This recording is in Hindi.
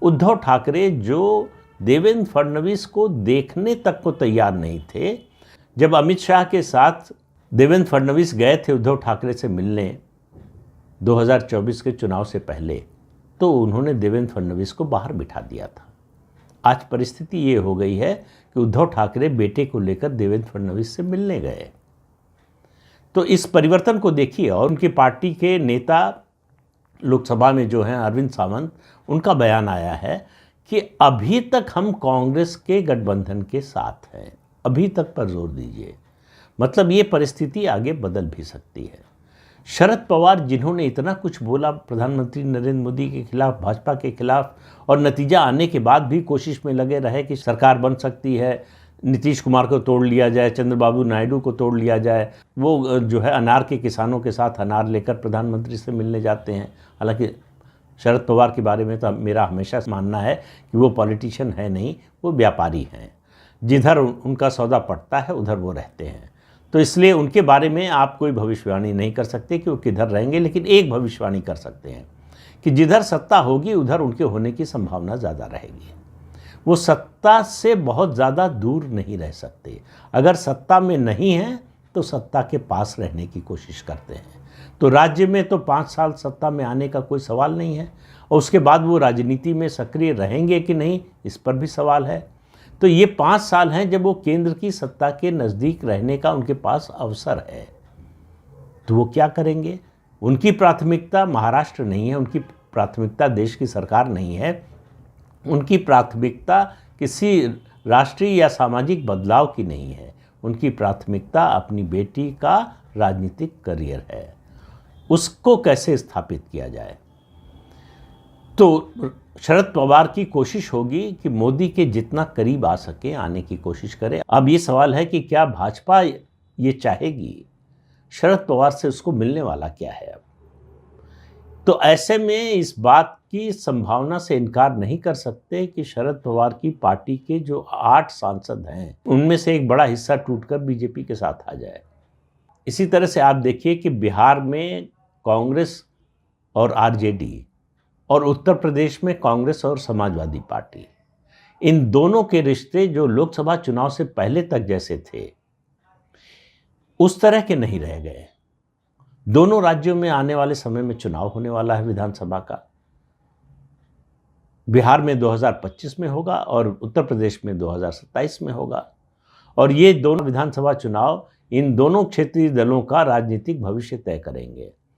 उद्धव ठाकरे जो देवेंद्र फडणवीस को देखने तक को तैयार नहीं थे। जब अमित शाह के साथ देवेंद्र फडणवीस गए थे उद्धव ठाकरे से मिलने 2024 के चुनाव से पहले, तो उन्होंने देवेंद्र फडणवीस को बाहर बिठा दिया था। आज परिस्थिति ये हो गई है कि उद्धव ठाकरे बेटे को लेकर देवेंद्र फडणवीस से मिलने गए। तो इस परिवर्तन को देखिए। और उनकी पार्टी के नेता लोकसभा में जो हैं अरविंद सावंत, उनका बयान आया है कि अभी तक हम कांग्रेस के गठबंधन के साथ हैं। अभी तक पर जोर दीजिए, मतलब ये परिस्थिति आगे बदल भी सकती है। शरद पवार जिन्होंने इतना कुछ बोला प्रधानमंत्री नरेंद्र मोदी के खिलाफ, भाजपा के खिलाफ, और नतीजा आने के बाद भी कोशिश में लगे रहे कि सरकार बन सकती है, नीतीश कुमार को तोड़ लिया जाए, चंद्रबाबू नायडू को तोड़ लिया जाए। वो जो है अनार के किसानों के साथ अनार लेकर प्रधानमंत्री से मिलने जाते हैं। हालांकि शरद पवार के बारे में तो मेरा हमेशा मानना है कि वो पॉलिटिशियन है नहीं, वो व्यापारी हैं। जिधर उनका सौदा पड़ता है उधर वो रहते हैं। तो इसलिए उनके बारे में आप कोई भविष्यवाणी नहीं कर सकते कि वो किधर रहेंगे, लेकिन एक भविष्यवाणी कर सकते हैं कि जिधर सत्ता होगी उधर उनके होने की संभावना ज़्यादा रहेगी। वो सत्ता से बहुत ज़्यादा दूर नहीं रह सकते। अगर सत्ता में नहीं हैं तो सत्ता के पास रहने की कोशिश करते हैं। तो राज्य में तो 5 साल सत्ता में आने का कोई सवाल नहीं है, और उसके बाद वो राजनीति में सक्रिय रहेंगे कि नहीं, इस पर भी सवाल है। तो ये 5 साल हैं जब वो केंद्र की सत्ता के नज़दीक रहने का उनके पास अवसर है। तो वो क्या करेंगे? उनकी प्राथमिकता महाराष्ट्र नहीं है, उनकी प्राथमिकता देश की सरकार नहीं है, उनकी प्राथमिकता किसी राष्ट्रीय या सामाजिक बदलाव की नहीं है। उनकी प्राथमिकता अपनी बेटी का राजनीतिक करियर है, उसको कैसे स्थापित किया जाए। तो शरद पवार की कोशिश होगी कि मोदी के जितना करीब आ सके आने की कोशिश करें। अब ये सवाल है कि क्या भाजपा ये चाहेगी? शरद पवार से उसको मिलने वाला क्या है अब? तो ऐसे में इस बात की संभावना से इनकार नहीं कर सकते कि शरद पवार की पार्टी के जो 8 सांसद हैं उनमें से एक बड़ा हिस्सा टूटकर बीजेपी के साथ आ जाए। इसी तरह से आप देखिए कि बिहार में कांग्रेस और आरजेडी, और उत्तर प्रदेश में कांग्रेस और समाजवादी पार्टी, इन दोनों के रिश्ते जो लोकसभा चुनाव से पहले तक जैसे थे उस तरह के नहीं रह गए। दोनों राज्यों में आने वाले समय में चुनाव होने वाला है विधानसभा का। बिहार में 2025 में होगा और उत्तर प्रदेश में 2027 में होगा। और ये दोनों विधानसभा चुनाव इन दोनों क्षेत्रीय दलों का राजनीतिक भविष्य तय करेंगे।